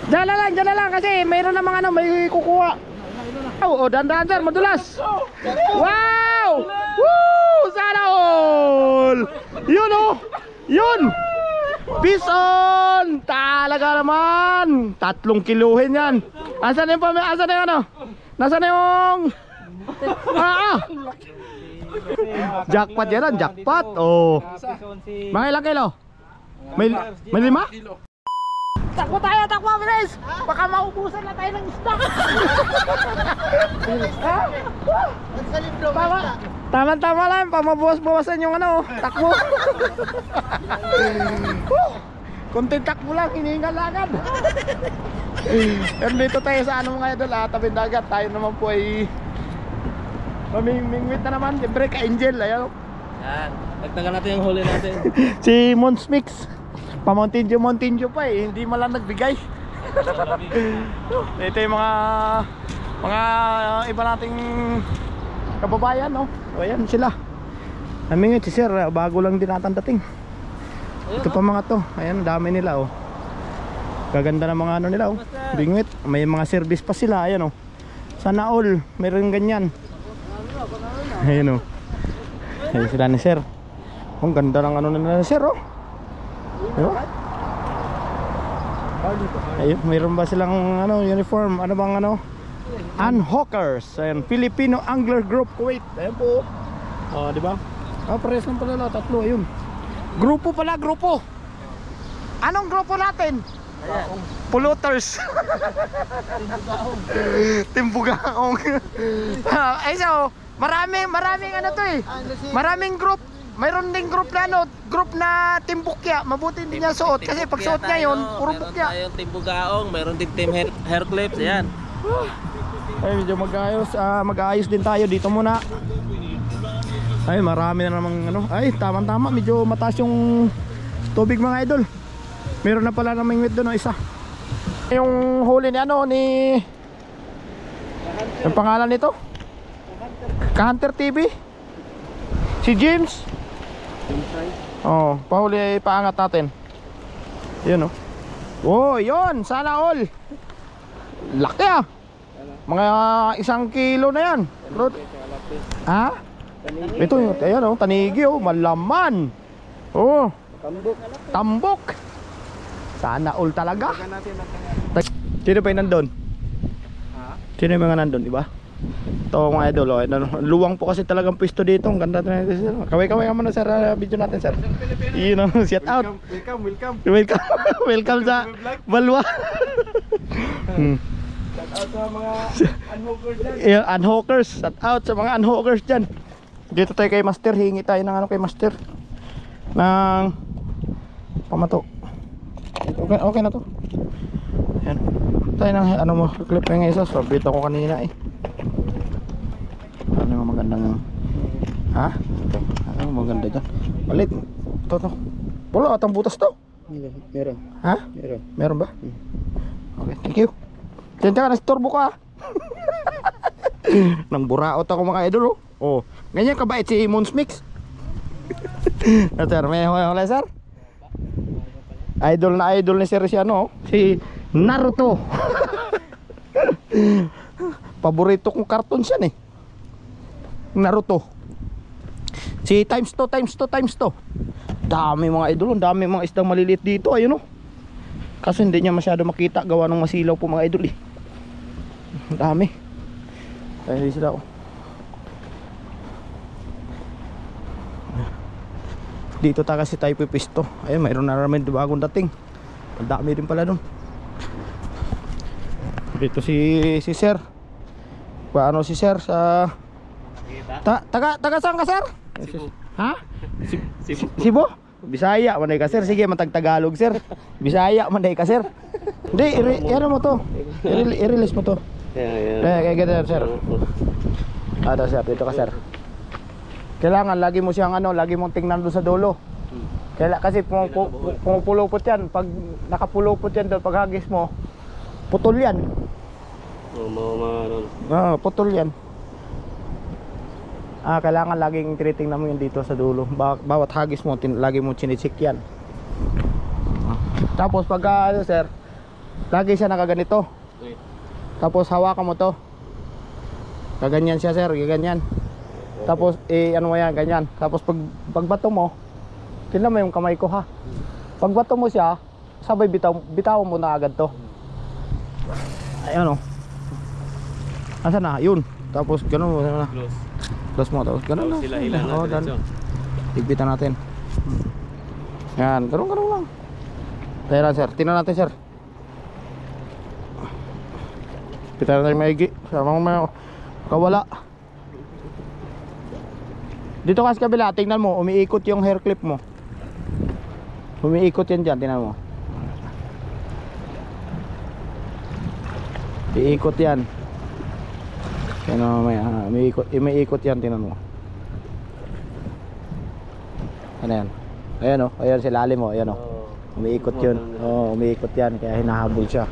Diyan na lang kasi mayroon namang ano, may kukuha. Oh, dandan sir, madulas. Wow! Woo! Sana all! Yun oh! Yun! Bison! Talaga naman! 3 kiluhin yan. Asan yung ano? Nasaan yung... Jackpot yan, jackpot. Oh. Mga ilang kilo? May 5? Takbo tayo, bilis! Baka maubusan na tayo ng isda. Tama lang, pamabuwas-buwasan yung ano, takbo. Kunting takbo lang, hinihingal agad. Pero dito tayo sa ano mga idol, tabing dagat. Tayo naman po ay mamimingwit na naman, siyempre ka-angel, ayan. Yan, nagtagal natin yung huli natin. Si Mons Mix Mountain Dew pa eh, hindi man lang nagbigay. Ito yung mga iba nating kababayan, no? O ayan sila. Namingit si sir, bago lang din natin dating. Ito pa mga to, ayan dami nila oh. Gaganda ng mga ano nila oh. Bingwit, may mga service pa sila, ayan oh. Sana all, mayroon ganyan. Ayan oh. Ayan sila ni sir. Ang ganda ng ano nila ni sir oh. Diba? Ayun, mayroon ba silang ano, uniform? Ano bang ano? Unhookers, ayan, Filipino Angler Group Kuwait. Ayan po. Oh, di ba? Ah, pares lang pala, tatlo, ayun. Grupo pala, grupo. Anong grupo natin? Polluters. Timbugaong. Ay so, maraming ano to eh. Maraming group. Mayroon ding group na ano, group na Team Bukya. Mabuti hindi niya suot kasi pag suot niya yun, puro Bukya. Meron tayong Team Bugaong, mayroon din Team Hair Clips, ayan. Ay, medyo mag-aayos din tayo dito muna. Ay, marami na namang ano. Ay, tama-tama, medyo mataas yung tubig mga idol. Meron na pala namang mingwit doon, isa. Yung huli ni ano, ni... Yung pangalan nito? Ka-Hunter TV? Si James? Oh, pahuli ay paangat natin. Yun oh. Oh, yun, sana all. Laki ah. Mga 1 kilo na yan. Ha? Ito, ayan oh, tanigi oh, malaman. Oh, tambok. Sana all talaga. Sino pa yung nandun? Sino yung mga nandun, diba? Ito mga idol, oh. Luwang po kasi talagang pwesto dito. Ang ganda na ito. Kaway-kaway naman na sir, video natin sir. Yun know, shout out. Welcome sa Balwa. Shout out sa mga unhookers dyan. Yeah, unhookers, shout out sa mga unhookers dyan. Dito tayo kay Master, hingi tayo ng ano kay Master ng pamato. Okay na to. Ayan. Tayo ng ano mo, clip nga isa. Sorbet ako kanina eh. Ano yung magandang... Ha? Ito. Ano yung maganda dyan? Malit. Ito. Wala atang butas to. Meron. Ha? Meron ba? Okay, thank you. Diyan ka, nastorbo ka. Nang buraot ako mga idol oh. Oh, ganyan kabait si Mons Mix. Sir, may hula sir? Idol na idol ni Sir si ano, si Naruto. Paborito kong cartoon siya eh. Naruto. Si times 2. Dami mga idol, dami mga isdang maliliit dito, ayun oh. Kasi hindi niya masyado makita gawa ng masilaw po mga idol eh. Dami. Ayun sila oh. Dito ta kasi tayo pipisto. Ayun, mayroon na naman bagong dating. Ang dami din pala dun. Dito si Sir. Paano si Sir sa taga saan ka Sir? Cebu. Ha? Cebu? Bisaya manay ka Sir. Sige, matag-Tagalog Sir. Bisaya manay ka Sir. Hindi, ano mo to? I-release mo to. Kaya ganyan Sir. Ada Sir, dito ka Sir. Kailangan lagi mo siyang ano, lagi mong tingnan doon sa dulo. Kasi pumupulupot yan. Pag nakapulupot yan doon, pag hagis mo, putol yan. Putol yan. Kailangan laging tinitingnan mo yun dito sa dulo. Bawat hagis mo, lagi mo chinecheck yan. Tapos pag ano sir, lagi siya nakaganito. Okay. Tapos hawakan mo to. Kaganyan siya sir, gaganyan. Tapos ano mo yan, ganyan. Tapos pagbato mo, tingnan mo yung kamay ko ha. Pagbato mo siya, sabay bitawan mo na agad to. Ayan o. Asa na? Yun. Tapos ganun mo na. Close. Close mo, tapos ganun lang. Sila ilan Oo, natin. Igpitan natin. Yan, ganun lang. Tayo lang sir, tingnan natin sir. Kita natin maigi. Sama mo may kawala. Dito kasi kabila, tingnan mo, umiikot yung hair clip mo. Umiikot yan dyan, tingnan mo. Iikot yan. Tingnan mo, umiikot yan, tingnan mo. Ano yan? Ayan o, ayan si lalim mo, ayan o. Umiikot yun. Oo, umiikot yan, kaya hinahabol siya.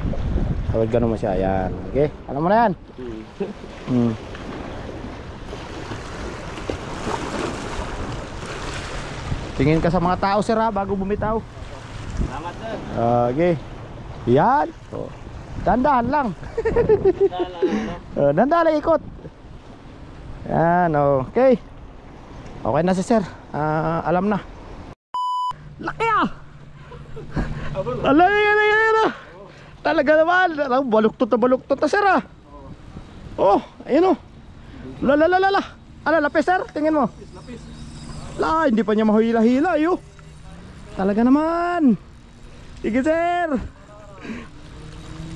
Tawag gano'n mo siya, ayan. Okay, alam mo na yan. Tingin ka sa mga tao sir ha, bago bumitaw. Salamat sir. Okay. Yan. Oh. Dandahan lang. Dandahan lang ikot. Yan, okay. Okay na si sir. Alam na. Laki ah. Alay. Talaga naman. Baluktot na sir ah. Oh, ayun oh. Lala. Ano, lapis sir? Tingin mo. Lapis. Hindi pa niya mahila-hila yo. Talaga naman. Sige sir.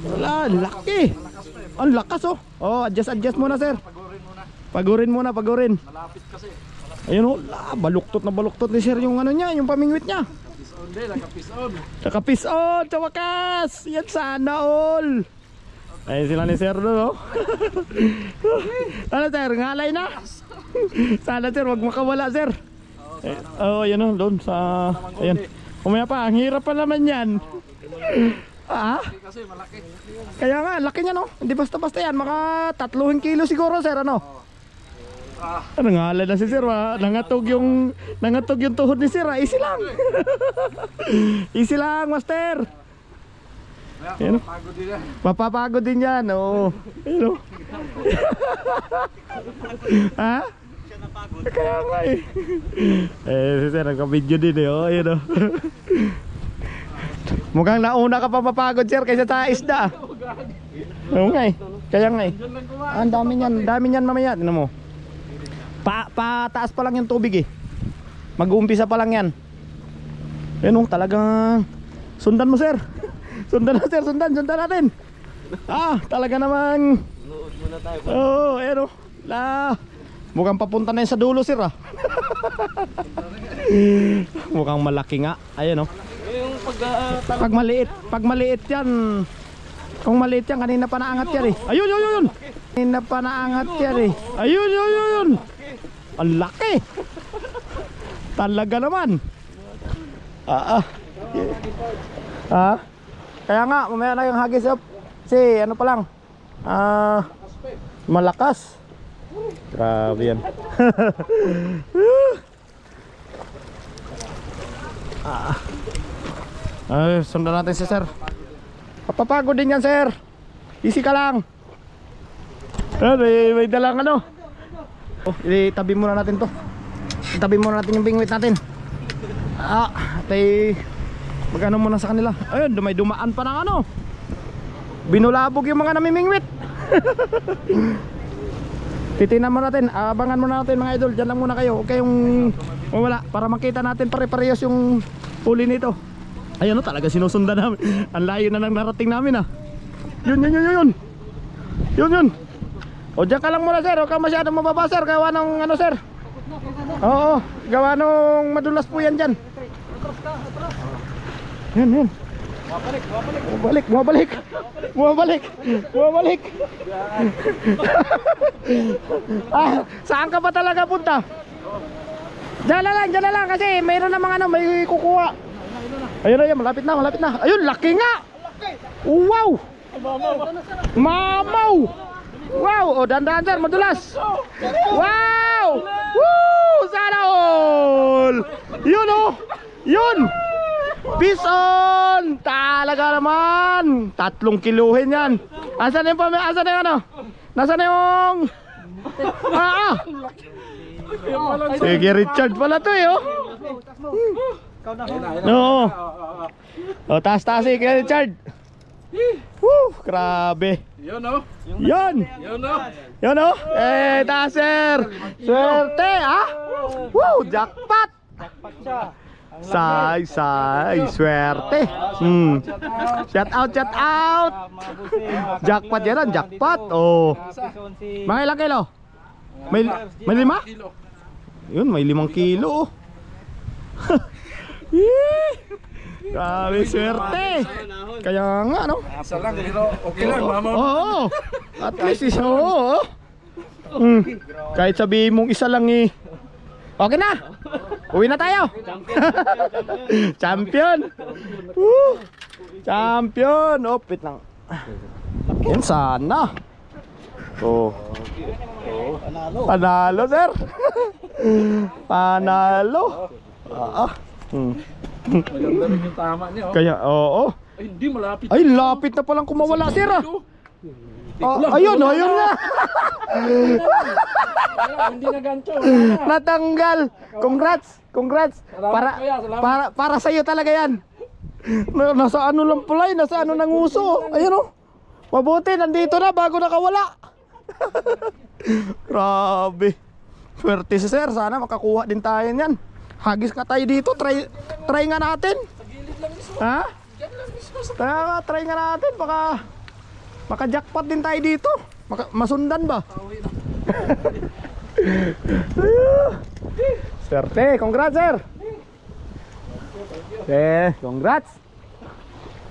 Wala, laki. Ang lakas oh. Oh, adjust muna sir. Pagurin muna. Malapit kasi. Ayun oh, baluktot ni sir yung ano niya, yung pamingwit niya. Nakapis-on sa wakas. Yan sana all. Ayun sila ni sir doon oh. Ano sir, ngalay na. Sana sir, wag makawala sir. Oh, yan oh, doon sa ayan. Kumaya pa, ang hirap pa naman yan. Kasi malaki. Kaya nga, laki niya no. Hindi basta-basta yan, mga 3 kilo siguro sir, ano? Ano nga na si sir, nangatog yung tuhod ni sir, easy lang. Easy lang, master. Yan, mapapagod din yan, oh. Yan, oh. Ha? Kaya nga eh. Si sir, nagka-video din eh, oh. Yan, oh. Mukhang nauna ka pa mapagod sir kaysa sa isda. Oo nga eh. Kaya nga eh. Ang dami niyan mamaya. Tignan mo. Pataas pa lang yung tubig eh. Mag-uumpisa pa lang yan. Ayun oh, talagang sundan mo sir. Sundan natin. Talaga namang Nuod muna tayo. Oo, ayun oh. Mukhang papunta na yan sa dulo sir ah. Mukhang malaki nga. Ayun oh. Yung Pag maliit yan. Kung maliit yan, kanina pa naangat yan eh. Ayun. Kanina pa naangat yan eh. Ayun. Ang laki. Talaga naman. Kaya nga, mamaya na yung hagis up. Kasi ano pa lang. Malakas. Grabe yan. Sundan natin si sir. Papapagod din yan sir. Easy ka lang. May dalang ano. Itabi muna natin to. Itabi muna natin yung bingwit natin. Magano muna sa kanila. Ayun, may dumaan pa ng ano. Binulabog yung mga namimingwit. Titinan mo natin. Abangan muna natin mga idol. Diyan lang muna kayo. Huwag kayong wala. Para makita natin pare-parehas yung huli nito. Ayun o, talaga sinusundan namin. Ang layo na nang narating namin ah. Yun. O dyan ka lang muna sir. Huwag ka masyadong mababa sir. Gawa ng ano sir. Oo, gawa nung madulas po yan dyan. Yan. Bumabalik. Saan ka pa talaga punta? Diyan na lang kasi mayroon namang ano, may kukuha. Ayun, malapit na. Ayun, laki nga. Wow. Mamaw. Wow, dandan sir, madulas. Wow. Woo, sana all. Yun oh. Yun. Bison! Talaga naman! 3 kiluhin yan. Asan yung asan yung ano? Nasaan yung... Sige, Richard pala to eh, oh. Oo. O, taas si Richard. Woo, grabe. Yun o. Yan. Yun o. Yan oh. Taas sir. Swerte, ha? Woo, jackpot. Say, swerte. Shout out. Jackpot yan, jackpot. Oh. Mga ilang kilo? May 5? Yun, may 5 kilo. Grabe, swerte. Kaya nga, no? Isa lang, pero okay lang, mama. Oo. At least isa, oo. Kahit sabihin mong isa lang eh. Okay na. Uwi na tayo. Champion. Woo. Champion. Oh, wait lang. Yan sana. Oh. Panalo, sir. Panalo. Maganda rin yung tama niya. Kaya, oo. Ay, hindi malapit. Ay, lapit na palang kumawala, sir. Ayun, ayun nga. Hindi na gancho. Natanggal. Congrats. Para sa iyo talaga 'yan. Nasa ano lang pulay, nasa ano nang uso. Ayun oh. Mabuti nandito na bago nakawala. Grabe. Swerte si sir, sana makakuha din tayo niyan. Hagis ka tayo dito, try nga natin. Ha? Try nga natin, baka jackpot din tayo dito. Masundan ba? Swerte, congrats sir. Congrats.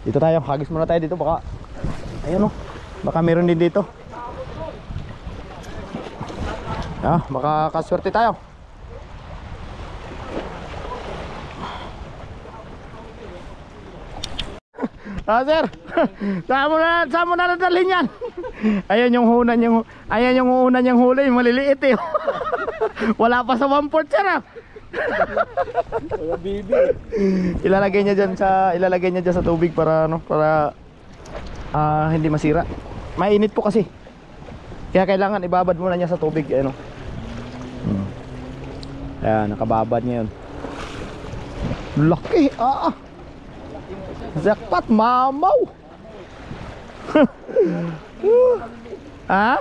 Dito tayo, hagis muna tayo dito baka. Ayun oh. Baka meron din dito. Baka kaswerte tayo. Sir. Saan mo na nadalhin yan? Ayan yung hunan yung huli, yung maliliit eh. Wala pa sa 1/4 sir ah. Ilalagay niya diyan sa tubig para hindi masira. Mainit po kasi. Kaya kailangan ibabad muna niya sa tubig, ano. Ayan, nakababad niya yun. Laki, jackpot, mamaw. Ha?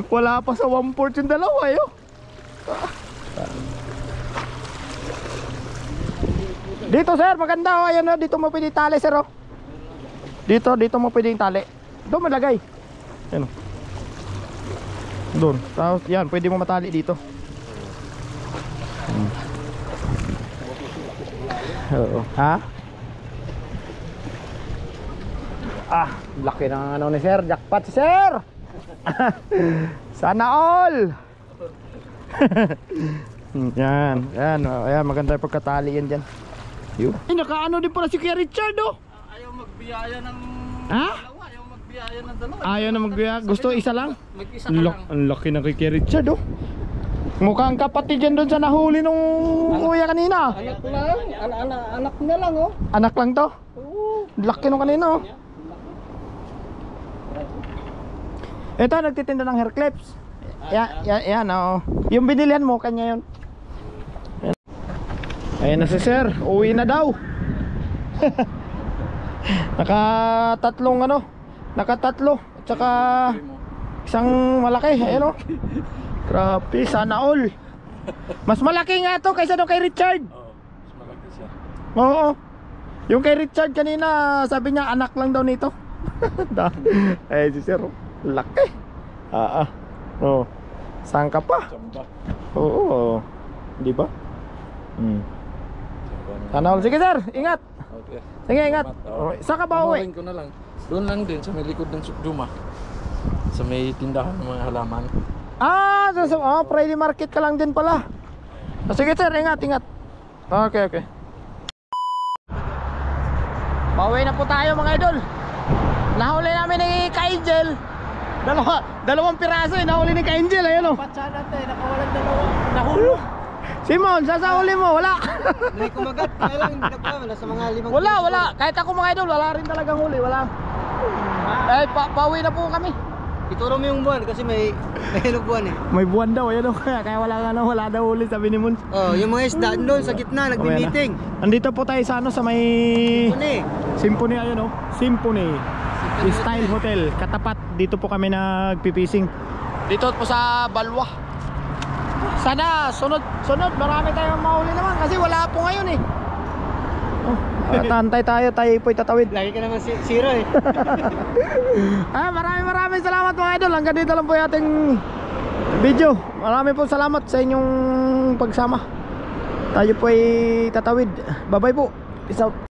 Wala pa sa 1/4 yung dalawa eh, oh. Dito sir, maganda oh. Ayan oh, dito mo pwede tali sir oh. Dito mo pwede tali. Doon malagay. Ayan oh. Doon. Tapos yan, pwede mo matali dito. Oo. Ha? Laki ng ano ni sir, jackpot si sir. Sana all. Yan, ayan, maganda yung pagkatali yan dyan. Yun. Ay, nakaano din pala si Kuya Richard oh. Ayaw magbiyaya ng dalawa. Ayaw magbiyaya ng dalawa. Ayaw na magbiyaya. Gusto isa lang? Mag-isa ka lang. Ang laki ng Kuya Richard oh. Mukhang kapatid yan doon sa nahuli nung kuya kanina. Anak lang. Anak na lang oh. Anak lang to? Oo. Laki nung kanina oh. Ito, nagtitinda ng hair clips. Yan oh. Yung binilihan mo, kanya yun. Ayan na si sir, uwi na daw. Nakatatlo at saka isang malaki, ayan oh. Grabe, sana all. Mas malaki nga to kaysa doon kay Richard. Mas malaki siya. Oo. Yung kay Richard kanina, sabi niya anak lang daw nito. Eh si sir, laki. Oh. Saan ka pa? Oo. Di ba? Sana all. Sige sir, ingat. Okay. Sige, ingat. Okay. Saan ka ba uwi? Ko na lang. Doon lang din sa may likod ng Sukduma. Sa may tindahan ng mga halaman. Friday market ka lang din pala. Sige sir, ingat. Okay. Pauwi na po tayo mga idol. Nahuli namin ni Ka-Angel. Dalawang piraso nahuli ni Ka-Angel, ayun oh. Patsana tayo, nakawalan dalawa. Nahulog. Simon, sasahuli mo, wala. May kumagat, kaya lang hindi na sa mga 5 Wala. Kahit ako mga idol, wala rin talagang huli, wala. Pauwi na po kami. Ituro mo yung buwan kasi may buwan eh. May buwan daw, ayan o. Kaya wala daw huli, sabi ni Mons. Oh, yung mga isda doon sa gitna, nagbi-meeting. Andito po tayo sa sa may Symphony, ayun o. Symphony Style Hotel. Katapat, dito po kami nagpipising. Dito po sa Balwa. Sana sunod marami tayong mahuli naman kasi wala po ngayon eh. Tantay tayo po'y tatawid. Lagi ka naman zero eh. Maraming salamat mga idol. Hanggang dito lang po yung ating video. Maraming po salamat sa inyong pagsama. Tayo po'y tatawid. Bye bye po. Peace out.